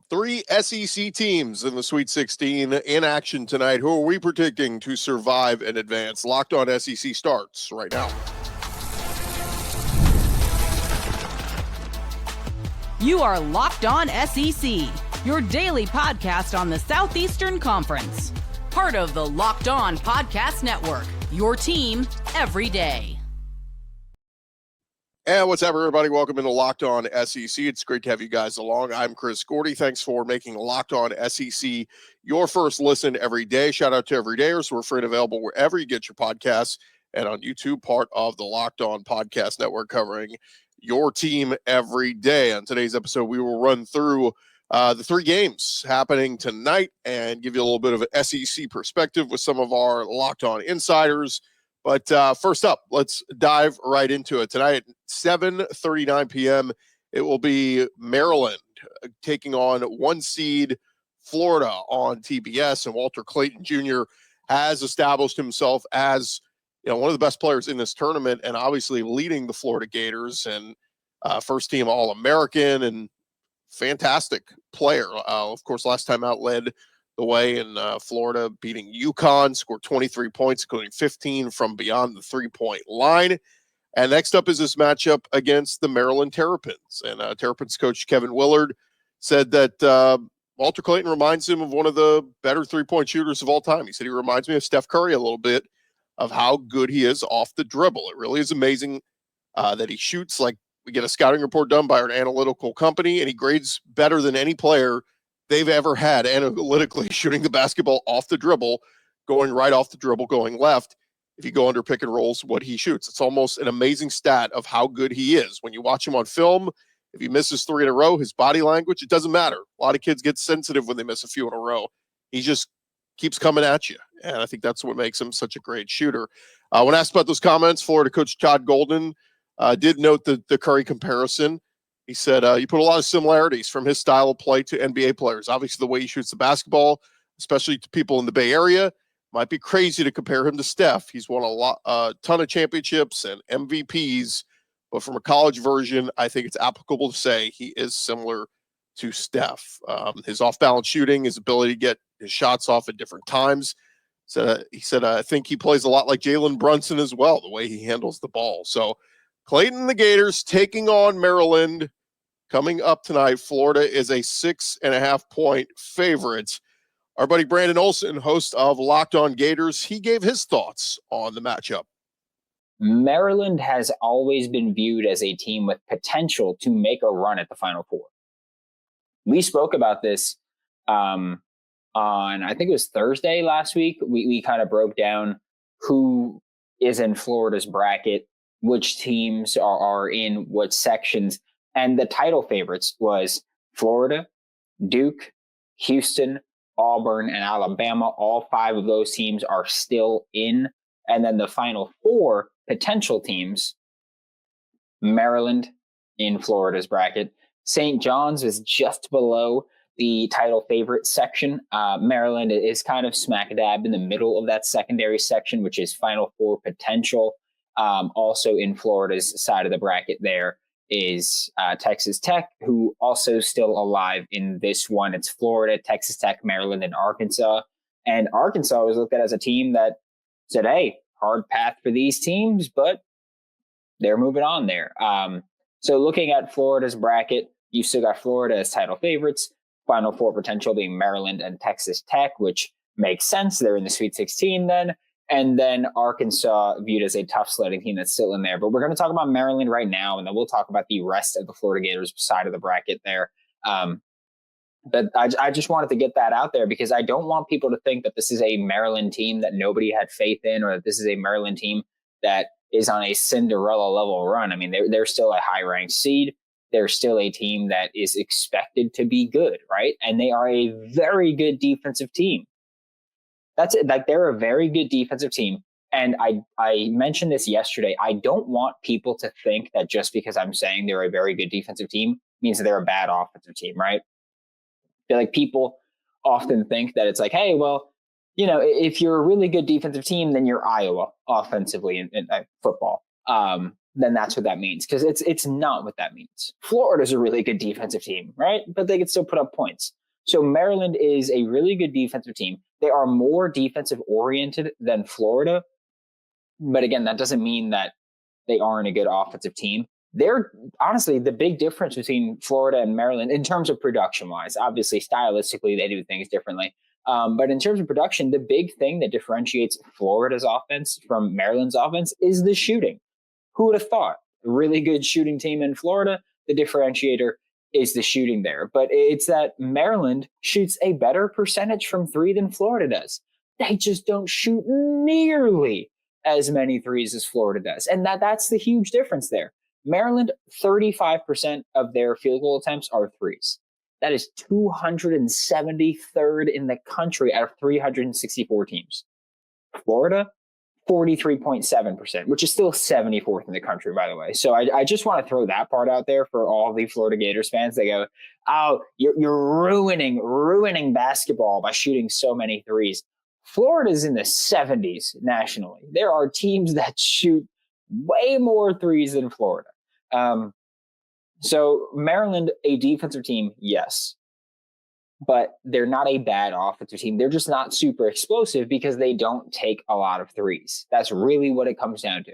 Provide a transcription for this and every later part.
Three SEC teams in the Sweet 16 in action tonight. Who are we predicting to survive and advance? Locked On SEC starts right now. You are Locked On SEC, your daily podcast on the Southeastern Conference. Part of the Locked On Podcast Network, your team every day. And what's up, everybody? Welcome into Locked On SEC. It's great to have you guys along. I'm Chris Gordy. Thanks for making Locked On SEC your first listen every day. Shout out to Everydayers. We're free and available wherever you get your podcasts and on YouTube, part of the Locked On Podcast Network, covering your team every day. On today's episode, we will run through the three games happening tonight and give you a little bit of an SEC perspective with some of our Locked On insiders. But first up, let's dive right into it. Tonight at 7:39 p.m., it will be Maryland taking on one seed Florida on TBS. And Walter Clayton Jr. has established himself as one of the best players in this tournament and obviously leading the Florida Gators and first team All-American and fantastic player. Of course, last time out led the way in Florida, beating UConn, scored 23 points, including 15 from beyond the three-point line. And next up is this matchup against the Maryland Terrapins. And Terrapins coach Kevin Willard said that Walter Clayton reminds him of one of the better three-point shooters of all time. He said he reminds me of Steph Curry a little bit of how good he is off the dribble. It really is amazing that he shoots like we get a scouting report done by an analytical company, and he grades better than any player they've ever had analytically shooting the basketball off the dribble, going right off the dribble, going left. If you go under pick and rolls, what he shoots, it's almost an amazing stat of how good he is. When you watch him on film, if he misses three in a row, his body language, it doesn't matter. A lot of kids get sensitive when they miss a few in a row. He just keeps coming at you. And I think that's what makes him such a great shooter. When asked about those comments, Florida coach Todd Golden did note the Curry comparison. He said, you put a lot of similarities from his style of play to NBA players. Obviously, the way he shoots the basketball, especially to people in the Bay Area, might be crazy to compare him to Steph. He's won a ton of championships and MVPs, but from a college version, I think it's applicable to say he is similar to Steph. His off-balance shooting, his ability to get his shots off at different times. He said, I think he plays a lot like Jalen Brunson as well, the way he handles the ball. So Clayton and the Gators taking on Maryland. Coming up tonight, Florida is a 6.5-point favorite. Our buddy Brandon Olson, host of Locked On Gators, he gave his thoughts on the matchup. Maryland has always been viewed as a team with potential to make a run at the Final Four. We spoke about this on, I think it was Thursday last week. We kind of broke down who is in Florida's bracket, which teams are in what sections. And the title favorites was Florida, Duke, Houston, Auburn, and Alabama. All five of those teams are still in. And then the final four potential teams, Maryland in Florida's bracket. St. John's is just below the title favorite section. Maryland is kind of smack dab in the middle of that secondary section, which is final four potential. Also in Florida's side of the bracket there is Texas Tech, who also still alive in this one. It's Florida, Texas Tech, Maryland, and Arkansas. And Arkansas was looked at as a team that said, hey, hard path for these teams, but they're moving on there. So looking at Florida's bracket, you've still got Florida as title favorites, final four potential being Maryland and Texas Tech, which makes sense. They're in the Sweet 16 then. And then Arkansas viewed as a tough sledding team that's still in there. But we're going to talk about Maryland right now, and then we'll talk about the rest of the Florida Gators side of the bracket there. But I just wanted to get that out there because I don't want people to think that this is a Maryland team that nobody had faith in, or that this is a Maryland team that is on a Cinderella level run. I mean, they're still a high-ranked seed. They're still a team that is expected to be good, right? And they are a very good defensive team. That's it. Like, they're a very good defensive team. And I mentioned this yesterday. I don't want people to think that just because I'm saying they're a very good defensive team means that they're a bad offensive team, right? Feel like people often think that it's like, hey, well, if you're a really good defensive team, then you're Iowa offensively in football. then that's what that means. Because it's not what that means. Florida's a really good defensive team, right? But they can still put up points. So Maryland is a really good defensive team. They are more defensive oriented than Florida. But again, that doesn't mean that they aren't a good offensive team. They're honestly the big difference between Florida and Maryland in terms of production wise. Obviously, stylistically, they do things differently. But in terms of production, the big thing that differentiates Florida's offense from Maryland's offense is the shooting. Who would have thought? A really good shooting team in Florida, the differentiator is the shooting there. But it's that Maryland shoots a better percentage from three than Florida does. They just don't shoot nearly as many threes as Florida does. And that's the huge difference there. Maryland, 35% of their field goal attempts are threes. That is 273rd in the country out of 364 teams. Florida, 43.7%, which is still 74th in the country, by the way. So I just want to throw that part out there for all the Florida Gators fans. They go, oh, you're ruining basketball by shooting so many threes. Florida's in the 70s nationally. There are teams that shoot way more threes than Florida. So Maryland, a defensive team, yes. But they're not a bad offensive team. They're just not super explosive because they don't take a lot of threes. That's really what it comes down to.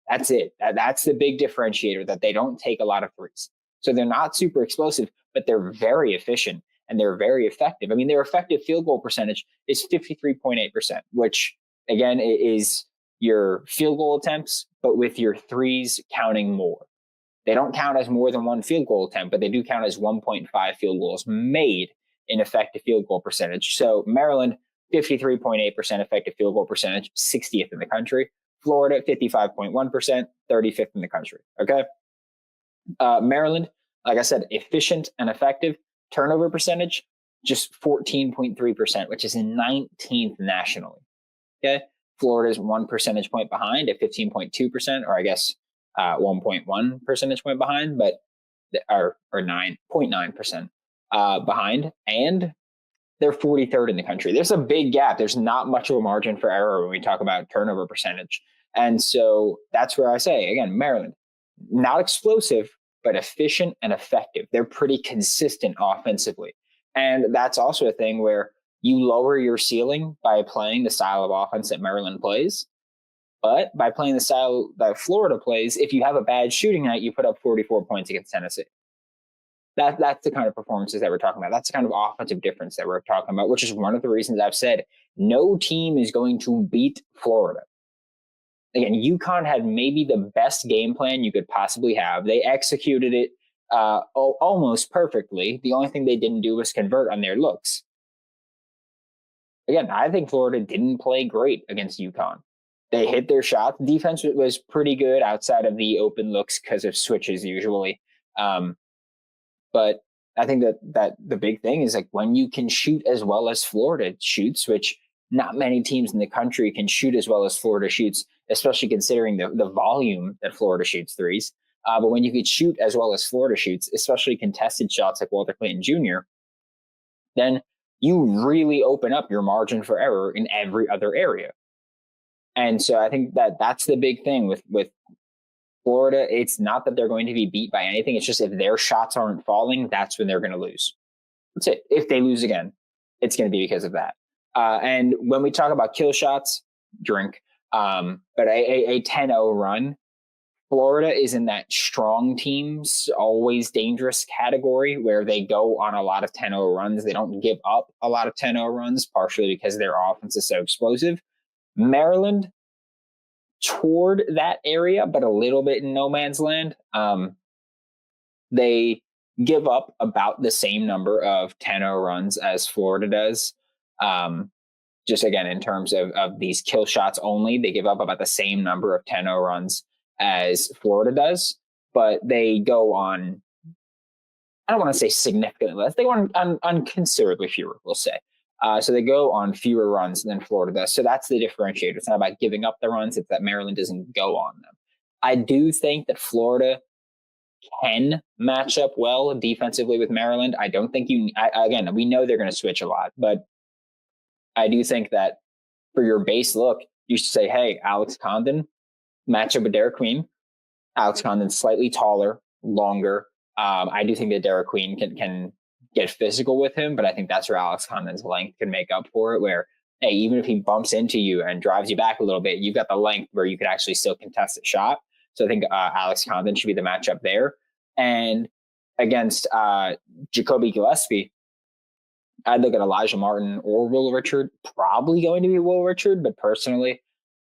That's it. That's the big differentiator, that they don't take a lot of threes. So they're not super explosive, but they're very efficient and they're very effective. I mean, their effective field goal percentage is 53.8%, which again is your field goal attempts, but with your threes counting more. They don't count as more than one field goal attempt, but they do count as 1.5 field goals made in effective field goal percentage. So Maryland, 53.8% effective field goal percentage, 60th in the country. Florida, 55.1%, 35th in the country. Okay. Maryland, like I said, efficient and effective. Turnover percentage, just 14.3%, which is 19th nationally. Okay. Florida's 1 percentage point behind at 15.2%, or I guess 1.1 percentage point behind, but or 9.9%. Behind, and they're 43rd in the country. There's a big gap. There's not much of a margin for error when we talk about turnover percentage. And so that's where I say, again, Maryland, not explosive, but efficient and effective. They're pretty consistent offensively. And that's also a thing where you lower your ceiling by playing the style of offense that Maryland plays. But by playing the style that Florida plays, if you have a bad shooting night, you put up 44 points against Tennessee. That's the kind of performances that we're talking about. That's the kind of offensive difference that we're talking about, which is one of the reasons I've said no team is going to beat Florida. Again, UConn had maybe the best game plan you could possibly have. They executed it almost perfectly. The only thing they didn't do was convert on their looks. Again, I think Florida didn't play great against UConn. They hit their shots. Defense was pretty good outside of the open looks because of switches usually. But I think that the big thing is like when you can shoot as well as Florida shoots, which not many teams in the country can shoot as well as Florida shoots, especially considering the volume that Florida shoots threes. But when you can shoot as well as Florida shoots, especially contested shots like Walter Clayton Jr., then you really open up your margin for error in every other area. And so I think that's the big thing with Florida. It's not that they're going to be beat by anything. It's just if their shots aren't falling, that's when they're going to lose. That's it. If they lose again, it's going to be because of that. And when we talk about kill shots, drink. But a 10-0 run, Florida is in that strong teams, always dangerous category where they go on a lot of 10-0 runs. They don't give up a lot of 10-0 runs, partially because their offense is so explosive. Maryland, toward that area, but a little bit in no man's land. They give up about the same number of 10-0 runs as Florida does. Just again, in terms of these kill shots only, they give up about the same number of 10-0 runs as Florida does, but they go on, I don't want to say significantly less, they go on considerably fewer, we'll say. So they go on fewer runs than Florida does. So that's the differentiator. It's not about giving up the runs. It's that Maryland doesn't go on them. I do think that Florida can match up well defensively with Maryland. I don't think again, we know they're going to switch a lot, but I do think that for your base look, you should say, hey, Alex Condon, match up with Derek Queen. Alex Condon's slightly taller, longer. I do think that Derek Queen can get physical with him, but I think that's where Alex Condon's length can make up for it, where, hey, even if he bumps into you and drives you back a little bit, you've got the length where you could actually still contest a shot. So I think Alex Condon should be the matchup there. And against Jacoby Gillespie, I'd look at Elijah Martin or Will Richard. Probably going to be Will Richard, but personally,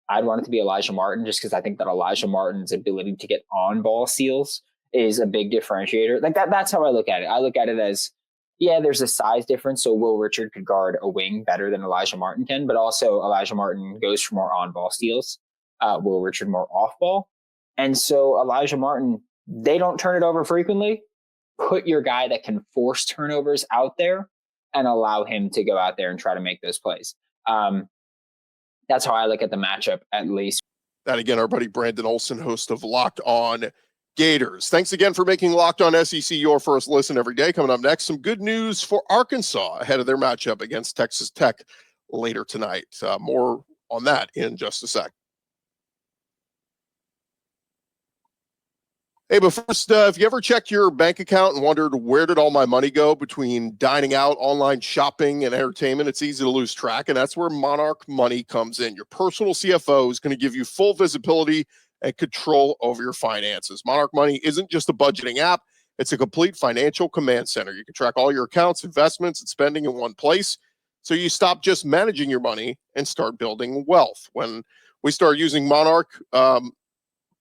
I'd want it to be Elijah Martin just because I think that Elijah Martin's ability to get on ball steals is a big differentiator. Like that's how I look at it. I look at it as, yeah, there's a size difference. So Will Richard could guard a wing better than Elijah Martin can, but also Elijah Martin goes for more on ball steals. Will Richard more off ball. And so Elijah Martin, they don't turn it over frequently. Put your guy that can force turnovers out there and allow him to go out there and try to make those plays. That's how I look at the matchup, at least. That again, our buddy Brandon Olson, host of Locked On Gators. Thanks again for making Locked On SEC your first listen every day. Coming up next, some good news for Arkansas ahead of their matchup against Texas Tech later tonight. More on that in just a sec. Hey, but first, if you ever checked your bank account and wondered where did all my money go between dining out, online shopping, and entertainment, it's easy to lose track, and that's where Monarch Money comes in. Your personal CFO is going to give you full visibility and control over your finances. Monarch Money isn't just a budgeting app. It's a complete financial command center. You can track all your accounts, investments, and spending in one place, so you stop just managing your money and start building wealth. When we start using Monarch,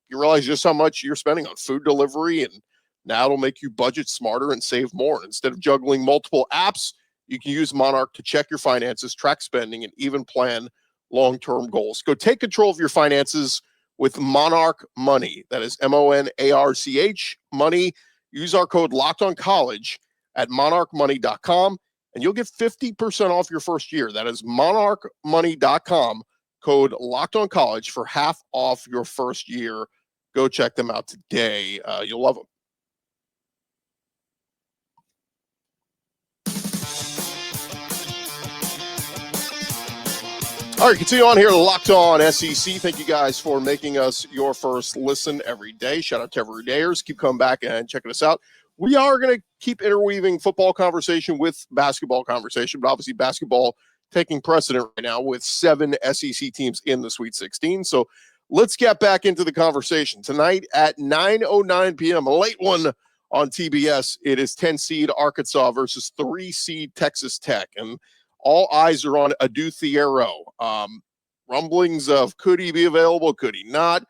you realize just how much you're spending on food delivery, and now it'll make you budget smarter and save more. And instead of juggling multiple apps, you can use Monarch to check your finances, track spending, and even plan long-term goals. Go take control of your finances with Monarch Money. That is MONARCH Money. Use our code LOCKEDONCollege at monarchmoney.com, and you'll get 50% off your first year. That is monarchmoney.com, code LOCKEDONCollege for half off your first year. Go check them out today. You'll love them. All right, continue on here, Locked On SEC. Thank you guys for making us your first listen every day. Shout out to everydayers. Keep coming back and checking us out. We are going to keep interweaving football conversation with basketball conversation, but obviously basketball taking precedent right now with 7 SEC teams in the Sweet 16. So let's get back into the conversation. Tonight at 9:09 p.m., a late one on TBS. It is 10 seed Arkansas versus 3 seed Texas Tech. And all eyes are on Adou Thiero. Rumblings of could he be available, could he not,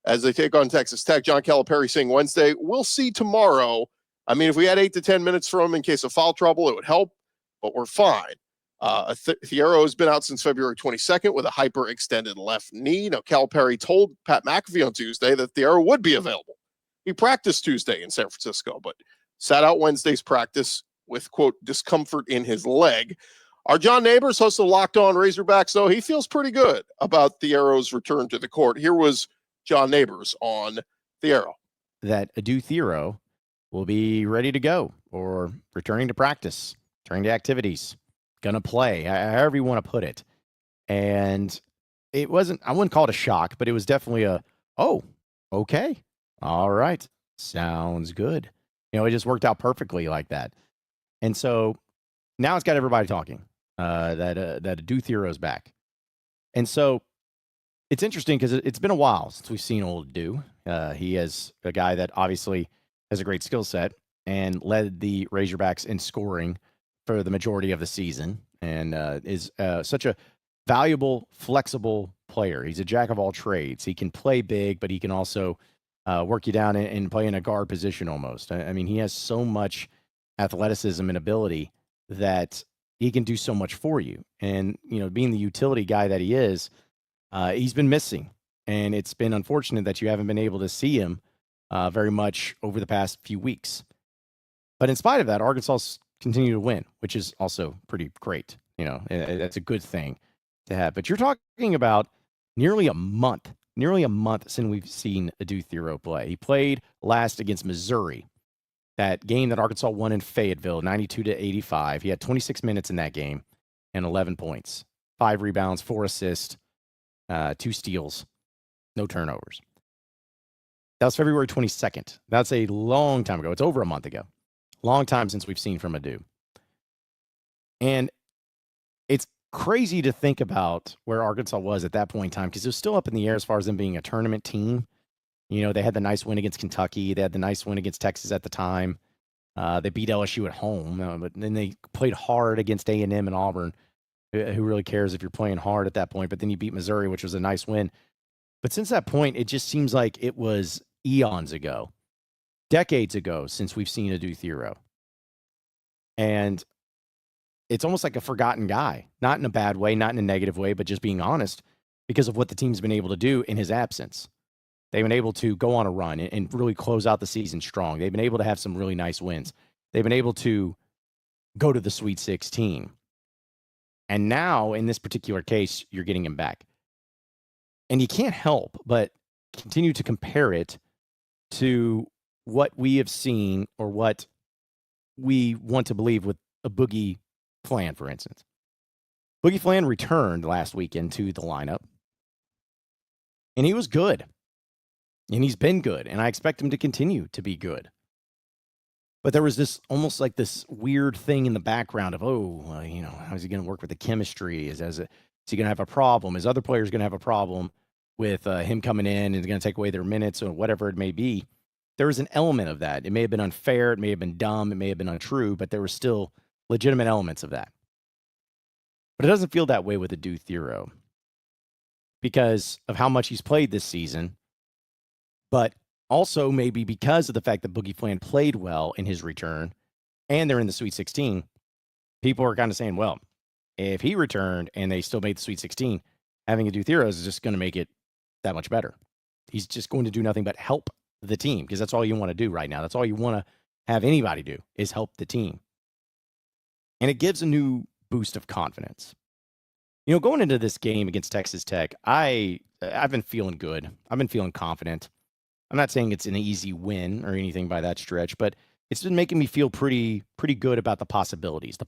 as they take on Texas Tech. John Calipari saying Wednesday. We'll see tomorrow. I mean, if we had 8 to 10 minutes from him in case of foul trouble, it would help, but we're fine. Thiero has been out since February 22nd with a hyperextended left knee. Now, Calipari told Pat McAfee on Tuesday that Thiero would be available. He practiced Tuesday in San Francisco, but sat out Wednesday's practice with, quote, discomfort in his leg. Our John Nabors, host of Locked On Razorbacks, though, he feels pretty good about Thiero's return to the court. Here was John Nabors on Thiero. That Adou Thiero will be ready to go or returning to practice, returning to activities, going to play, however you want to put it. And it wasn't, I wouldn't call it a shock, but it was definitely a, oh, okay. All right. Sounds good. You know, it just worked out perfectly like that. And so now it's got everybody talking that Adou Thiero's back. And so it's interesting because it's been a while since we've seen old Adou. He is a guy that obviously has a great skill set and led the Razorbacks in scoring for the majority of the season, and is such a valuable, flexible player. He's a jack of all trades. He can play big, but he can also work you down and play in a guard position almost. I mean, he has so much athleticism and ability that he can do so much for you. And, you know, being the utility guy that he is, he's been missing. And it's been unfortunate that you haven't been able to see him very much over the past few weeks. But in spite of that, Arkansas continue to win, which is also pretty great. You know, that's a good thing to have. But you're talking about nearly a month since we've seen Adou Thiero play. He played last against Missouri, that game that Arkansas won in Fayetteville, 92-85. He had 26 minutes in that game and 11 points, 5 rebounds, 4 assists, 2 steals, no turnovers. That was February 22nd. That's a long time ago. It's over a month ago. Long time since we've seen from Adou. And it's crazy to think about where Arkansas was at that point in time because it was still up in the air as far as them being a tournament team. You know, they had the nice win against Kentucky. They had the nice win against Texas at the time. They beat LSU at home, but then they played hard against A&M and Auburn. Who really cares if you're playing hard at that point? But then you beat Missouri, which was a nice win. But since that point, it just seems like it was eons ago, decades ago since we've seen Adou Thiero. And it's almost like a forgotten guy, not in a bad way, not in a negative way, but just being honest because of what the team's been able to do in his absence. They've been able to go on a run and really close out the season strong. They've been able to have some really nice wins. They've been able to go to the Sweet 16. And now, in this particular case, you're getting him back. And you can't help but continue to compare it to what we have seen or what we want to believe with a Boogie Flan, for instance. Boogie Flan returned last weekend to the lineup, and he was good. And he's been good, and I expect him to continue to be good. But there was this almost like this weird thing in the background of, how's he going to work with the chemistry? Is he going to have a problem? Is other players going to have a problem with him coming in and going to take away their minutes or whatever it may be? There was an element of that. It may have been unfair. It may have been dumb. It may have been untrue, but there were still legitimate elements of that. But it doesn't feel that way with Adou Thiero because of how much he's played this season. But also maybe because of the fact that Boogie Flan played well in his return and they're in the Sweet 16, people are kind of saying, well, if he returned and they still made the Sweet 16, having Adou Thiero is just going to make it that much better. He's just going to do nothing but help the team because that's all you want to do right now. That's all you want to have anybody do is help the team. And it gives a new boost of confidence. You know, going into this game against Texas Tech, I've been feeling good. I've been feeling confident. I'm not saying it's an easy win or anything by that stretch, but it's been making me feel pretty good about the possibilities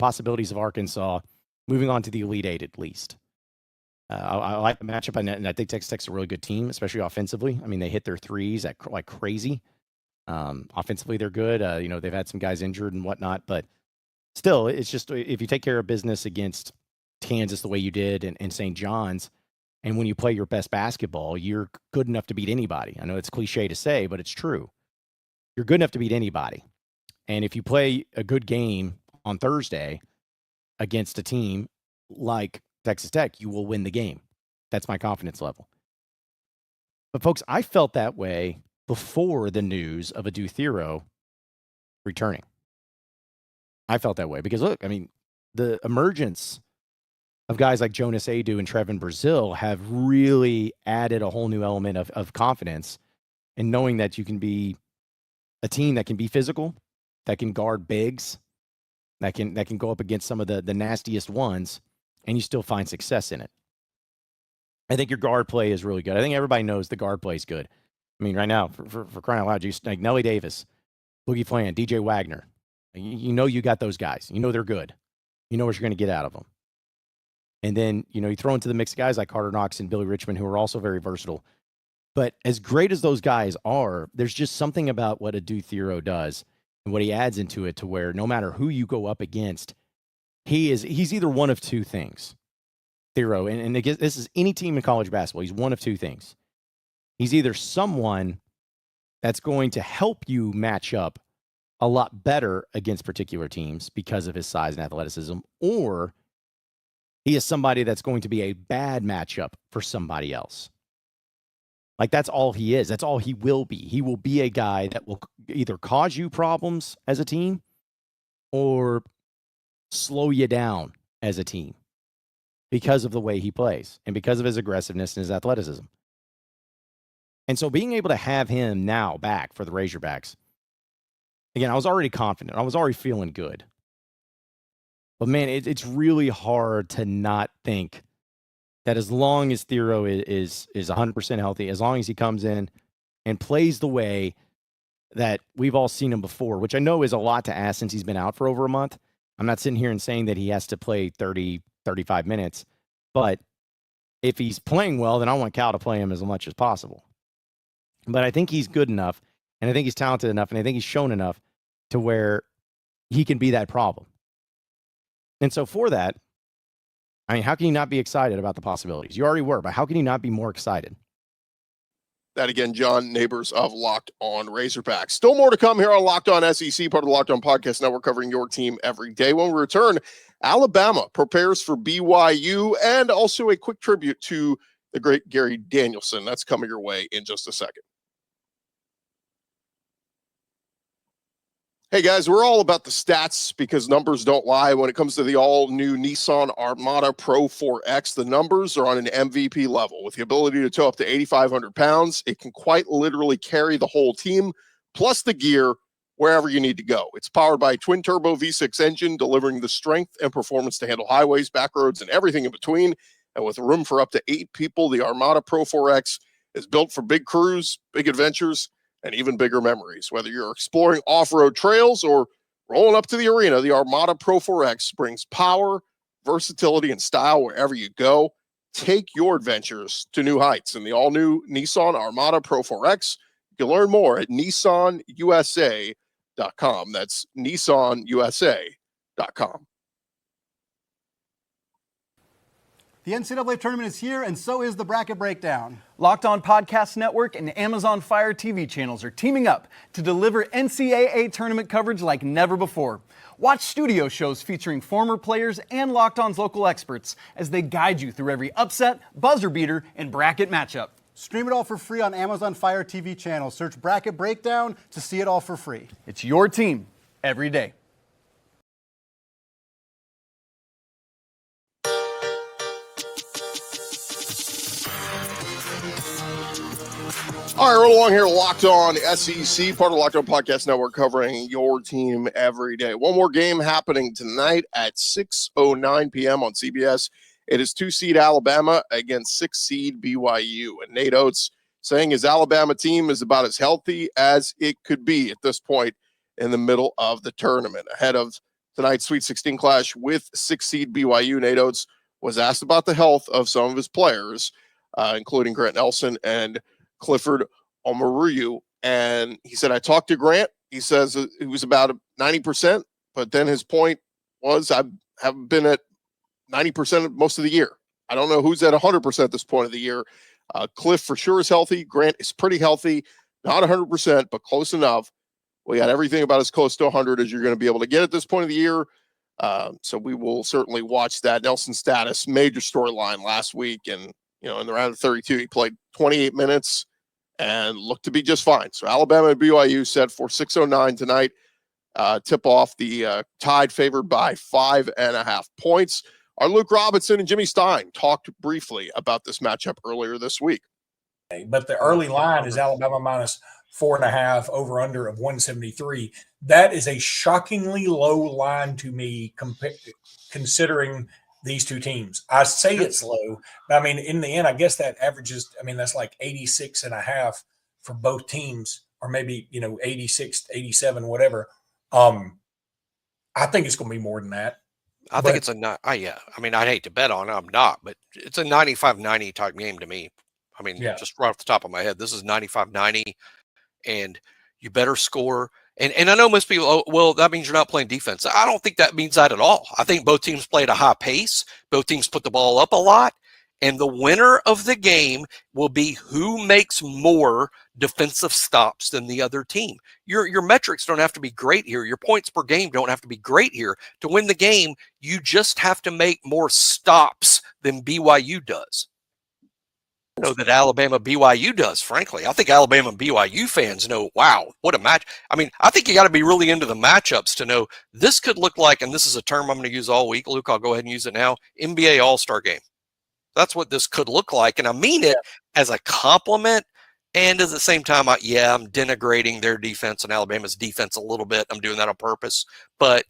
of Arkansas moving on to the Elite Eight at least. I like the matchup, and I think Texas Tech's a really good team, especially offensively. I mean, they hit their threes like crazy. Offensively, they're good. They've had some guys injured and whatnot, but still, it's just if you take care of business against Kansas the way you did and St. John's, and when you play your best basketball, you're good enough to beat anybody. I know it's cliche to say, but it's true. You're good enough to beat anybody. And if you play a good game on Thursday against a team like Texas Tech, you will win the game. That's my confidence level. But folks, I felt that way before the news of Adou Thiero returning. I felt that way because, look, I mean, the emergence of guys like Jonas Adou and Trevin Brazil have really added a whole new element of confidence in knowing that you can be a team that can be physical, that can guard bigs, that can go up against some of the nastiest ones, and you still find success in it. I think your guard play is really good. I think everybody knows the guard play is good. I mean, right now, for crying out loud, like Nelly Davis, Boogie Flan, DJ Wagner, you know you got those guys. You know they're good. You know what you're going to get out of them. And then, you throw into the mix guys like Carter Knox and Billy Richmond, who are also very versatile. But as great as those guys are, there's just something about what Adou Thiero does and what he adds into it to where no matter who you go up against, he's either one of two things. Thiero, and again, this is any team in college basketball, he's one of two things. He's either someone that's going to help you match up a lot better against particular teams because of his size and athleticism, or he is somebody that's going to be a bad matchup for somebody else. Like, that's all he is. That's all he will be. He will be a guy that will either cause you problems as a team or slow you down as a team because of the way he plays and because of his aggressiveness and his athleticism. And so being able to have him now back for the Razorbacks, again, I was already confident. I was already feeling good. But, man, it's really hard to not think that as long as Thiero is 100% healthy, as long as he comes in and plays the way that we've all seen him before, which I know is a lot to ask since he's been out for over a month. I'm not sitting here and saying that he has to play 30, 35 minutes. But if he's playing well, then I want Cal to play him as much as possible. But I think he's good enough, and I think he's talented enough, and I think he's shown enough to where he can be that problem. And so for that, I mean, how can you not be excited about the possibilities? You already were, but how can you not be more excited? That again, John Nabors of Locked On Razorbacks. Still more to come here on Locked On SEC, part of the Locked On Podcast Network, covering your team every day. When we return, Alabama prepares for BYU, and also a quick tribute to the great Gary Danielson. That's coming your way in just a second. Hey guys, we're all about the stats because numbers don't lie. When it comes to the all-new Nissan Armada Pro 4X, the numbers are on an MVP level. With the ability to tow up to 8,500 pounds, it can quite literally carry the whole team, plus the gear, wherever you need to go. It's powered by a twin-turbo V6 engine, delivering the strength and performance to handle highways, back roads, and everything in between. And with room for up to 8 people, the Armada Pro 4X is built for big crews, big adventures, and even bigger memories. Whether you're exploring off-road trails or rolling up to the arena, the Armada Pro 4X brings power, versatility, and style wherever you go. Take your adventures to new heights in the all-new Nissan Armada Pro 4X. You can learn more at nissanusa.com. That's nissanusa.com. The NCAA Tournament is here, and so is the Bracket Breakdown. Locked On Podcast Network and Amazon Fire TV channels are teaming up to deliver NCAA tournament coverage like never before. Watch studio shows featuring former players and Locked On's local experts as they guide you through every upset, buzzer beater, and bracket matchup. Stream it all for free on Amazon Fire TV channel. Search Bracket Breakdown to see it all for free. It's your team every day. All right, roll along here, Locked On SEC, part of the Locked On Podcast Network, covering your team every day. One more game happening tonight at 6:09 p.m. on CBS. It is 2-seed Alabama against 6-seed BYU. And Nate Oates saying his Alabama team is about as healthy as it could be at this point in the middle of the tournament. Ahead of tonight's Sweet 16 clash with 6-seed BYU, Nate Oates was asked about the health of some of his players, including Grant Nelson and Clifford Omoruyi, and he said, I talked to Grant. He says it was about 90%, but then his point was, I haven't been at 90% most of the year. I don't know who's at 100% at this point of the year. Cliff for sure is healthy. Grant is pretty healthy, not 100%, but close enough. We got everything about as close to 100 as you're going to be able to get at this point of the year. So we will certainly watch that. Nelson's status, major storyline last week, and in the round of 32, he played 28 minutes and looked to be just fine. So Alabama and BYU set for 6:09 tonight. Tip off, the Tide favored by 5.5 points. Our Luke Robinson and Jimmy Stein talked briefly about this matchup earlier this week. But the early line is Alabama minus 4.5, over under of 173. That is a shockingly low line to me, considering these two teams. I say it's low, but I mean, in the end, I guess that averages, that's like 86.5 for both teams, or maybe, 86, 87, whatever. I think it's going to be more than that. I think it's I'd hate to bet on it. I'm not, but it's a 95-90 type game to me. Just right off the top of my head, this is 95-90, and you better score. And I know most people, that means you're not playing defense. I don't think that means that at all. I think both teams play at a high pace. Both teams put the ball up a lot. And the winner of the game will be who makes more defensive stops than the other team. Your metrics don't have to be great here. Your points per game don't have to be great here. To win the game, you just have to make more stops than BYU does. Know that Alabama BYU does, frankly. I think Alabama and BYU fans know, wow, what a match. I think you got to be really into the matchups to know this could look like, and this is a term I'm going to use all week, Luke, I'll go ahead and use it now, NBA All-Star game. That's what this could look like, and I mean it as a compliment, and at the same time, I'm denigrating their defense and Alabama's defense a little bit. I'm doing that on purpose, but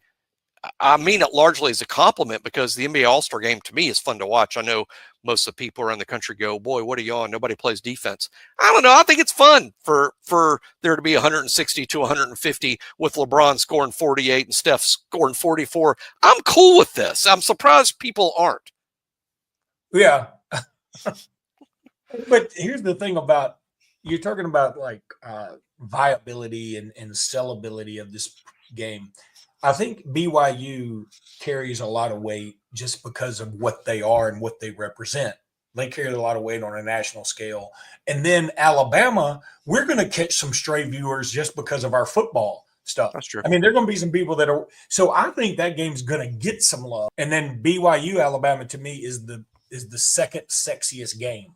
I mean it largely as a compliment because the NBA All-Star game to me is fun to watch. I know most of the people around the country go, boy, what are you on? Nobody plays defense. I don't know. I think it's fun for there to be 160 to 150 with LeBron scoring 48 and Steph scoring 44. I'm cool with this. I'm surprised people aren't. Yeah. But here's the thing about you're talking about like viability and sellability of this game. I think BYU carries a lot of weight just because of what they are and what they represent. They carry a lot of weight on a national scale. And then Alabama, we're going to catch some stray viewers just because of our football stuff. That's true. I mean, there are going to be some people that are – so I think that game's going to get some love. And then BYU, Alabama, to me, is the second sexiest game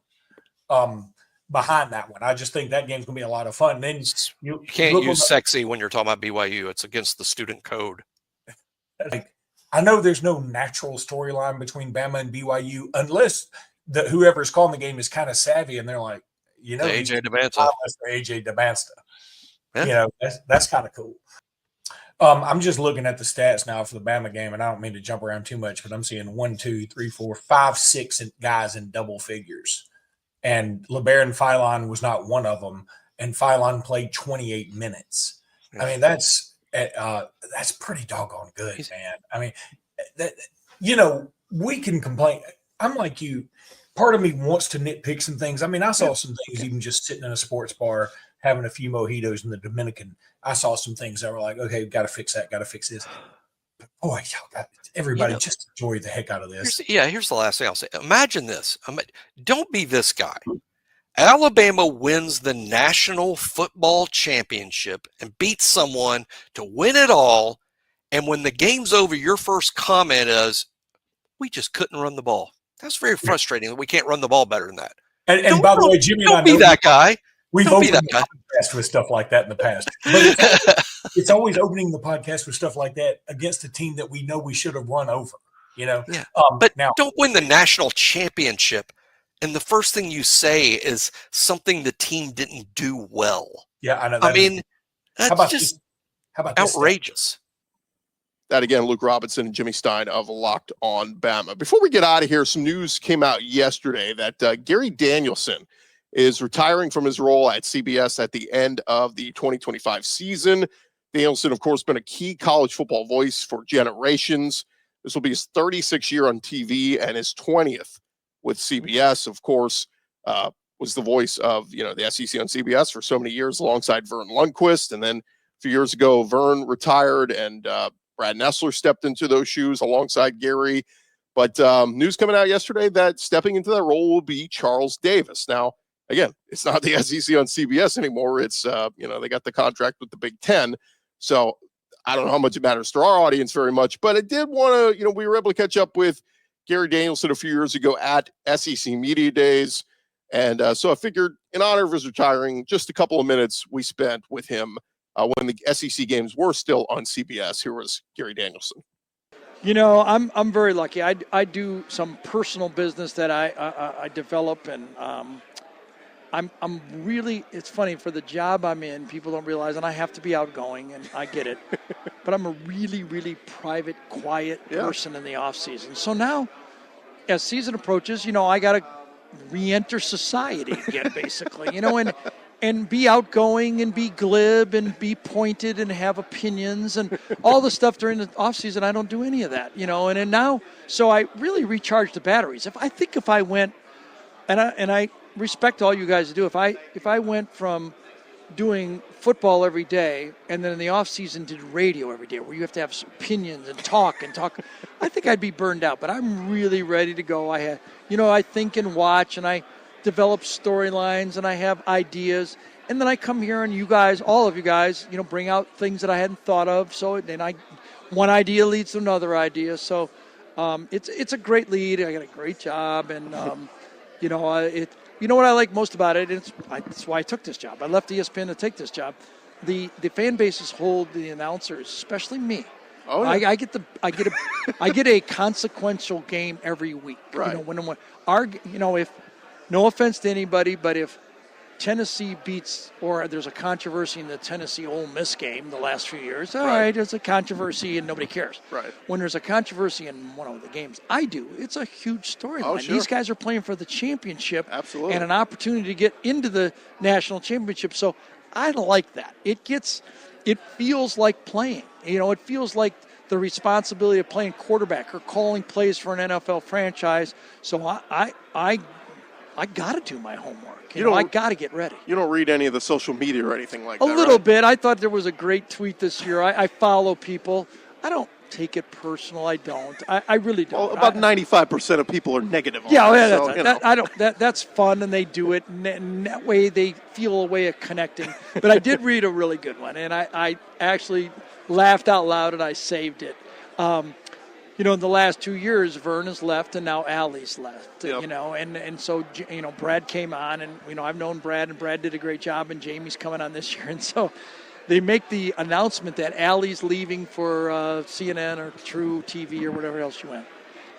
behind that one. I just think that game's going to be a lot of fun. Then you can't use sexy when you're talking about BYU. It's against the student code. Like, I know there's no natural storyline between Bama and BYU unless whoever's calling the game is kind of savvy and they're like, AJ Demancia. AJ Demancia. Yeah. That's kind of cool. I'm just looking at the stats now for the Bama game, and I don't mean to jump around too much, but I'm seeing 1, 2, 3, 4, 5, 6 guys in double figures. And LeBaron Philon was not one of them, and Philon played 28 minutes. I mean, that's pretty doggone good, man. I mean, we can complain. I'm like you. Part of me wants to nitpick some things. I mean, I saw some things even just sitting in a sports bar having a few mojitos in the Dominican. I saw some things that were like, okay, got to fix that, got to fix this. But boy, everybody just enjoy the heck out of this. Here's the last thing I'll say. Imagine this. Don't be this guy. Alabama wins the National Football Championship and beats someone to win it all. And when the game's over, your first comment is, we just couldn't run the ball. That's very frustrating that we can't run the ball better than that. And by the way, Jimmy and I don't be that guy. We've opened the podcast with stuff like that in the past. But it's always opening the podcast with stuff like that against a team that we know we should have run over. Yeah. But don't win the national championship, and the first thing you say is something the team didn't do well. Yeah, I know. That's just outrageous. That again, Luke Robinson and Jimmy Stein of Locked On Bama. Before we get out of here, some news came out yesterday that Gary Danielson is retiring from his role at CBS at the end of the 2025 season. Danielson, of course, been a key college football voice for generations. This will be his 36th year on TV and his 20th with CBS. Of course, was the voice of the SEC on CBS for so many years alongside Vern Lundquist. And then a few years ago, Vern retired and Brad Nessler stepped into those shoes alongside Gary. But news coming out yesterday that stepping into that role will be Charles Davis. Now, again, it's not the SEC on CBS anymore. It's, they got the contract with the Big Ten. So I don't know how much it matters to our audience very much, but I did want to, we were able to catch up with Gary Danielson a few years ago at SEC Media Days. And so I figured in honor of his retiring, just a couple of minutes we spent with him when the SEC games were still on CBS. Here was Gary Danielson. I'm very lucky. I do some personal business that I develop, and I'm really, it's funny, for the job I'm in, people don't realize, and I have to be outgoing, and I get it, but I'm a really, really private, quiet person in the off season. So now, as season approaches, I got to re-enter society again, basically, and be outgoing and be glib and be pointed and have opinions and all the stuff during the off season. I don't do any of that, and now, so I really recharge the batteries. If I went, and I respect all you guys do. If I went from doing football every day and then in the off season did radio every day, where you have to have some opinions and talk, I think I'd be burned out. But I'm really ready to go. I think and watch, and I develop storylines, and I have ideas, and then I come here and you guys, all of you guys, bring out things that I hadn't thought of. So then one idea leads to another idea. So it's a great lead. I got a great job, and what I like most about it, that's why I took this job. I left ESPN to take this job. The fan bases hold the announcers, especially me. Oh, yeah. I get a consequential game every week. Right. If no offense to anybody, but if Tennessee beats, or there's a controversy in the Tennessee Ole Miss game the last few years, all right, there's a controversy and nobody cares. Right. When there's a controversy in one of the games I do, it's a huge storyline. Oh, sure. These guys are playing for the championship. Absolutely. And an opportunity to get into the national championship. So I like that. It feels like playing. It feels like the responsibility of playing quarterback or calling plays for an NFL franchise. So I I got to do my homework. You know, I got to get ready. You don't read any of the social media or anything like that, A little right? bit. I thought there was a great tweet this year. I follow people. I don't take it personal. I don't. I really don't. Well, about 95% of people are negative on yeah, it, yeah, so, that's, you know. I don't. That's fun, and they do it, and that way they feel a way of connecting. But I did read a really good one, and I actually laughed out loud, and I saved it. You know, in the last 2 years, Vern has left, and now Allie's left. Yep. You know, and so Brad came on, and I've known Brad, and Brad did a great job, and Jamie's coming on this year, and so they make the announcement that Allie's leaving for CNN or True TV or whatever else she went.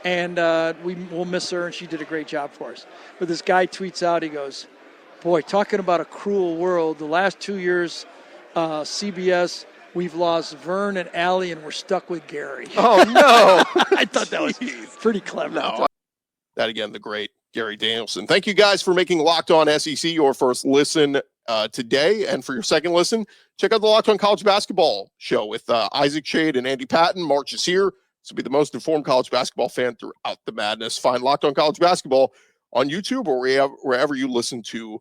And we'll miss her, and she did a great job for us. But this guy tweets out, he goes, boy, talking about a cruel world, the last 2 years, CBS, we've lost Vern and Allie, and we're stuck with Gary. Oh, no. I thought that was pretty clever. No. That, again, the great Gary Danielson. Thank you guys for making Locked On SEC your first listen today. And for your second listen, check out the Locked On College Basketball show with Isaac Shade and Andy Patton. March is here. This will be the most informed college basketball fan throughout the madness. Find Locked On College Basketball on YouTube or wherever you listen to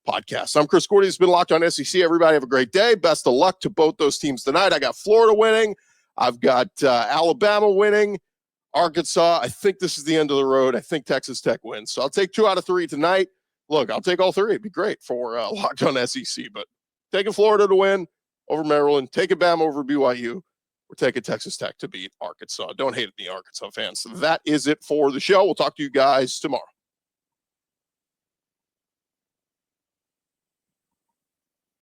podcasts. I'm Chris Gordy. It's been Locked On SEC. Everybody have a great day. Best of luck to both those teams tonight. I got Florida winning. I've got Alabama winning. Arkansas, I think this is the end of the road. I think Texas Tech wins. So I'll take 2 out of 3 tonight. Look, I'll take all 3. It'd be great for Locked On SEC. But taking Florida to win over Maryland, taking Bama over BYU, we're taking Texas Tech to beat Arkansas. Don't hate it, the Arkansas fans. So that is it for the show. We'll talk to you guys tomorrow.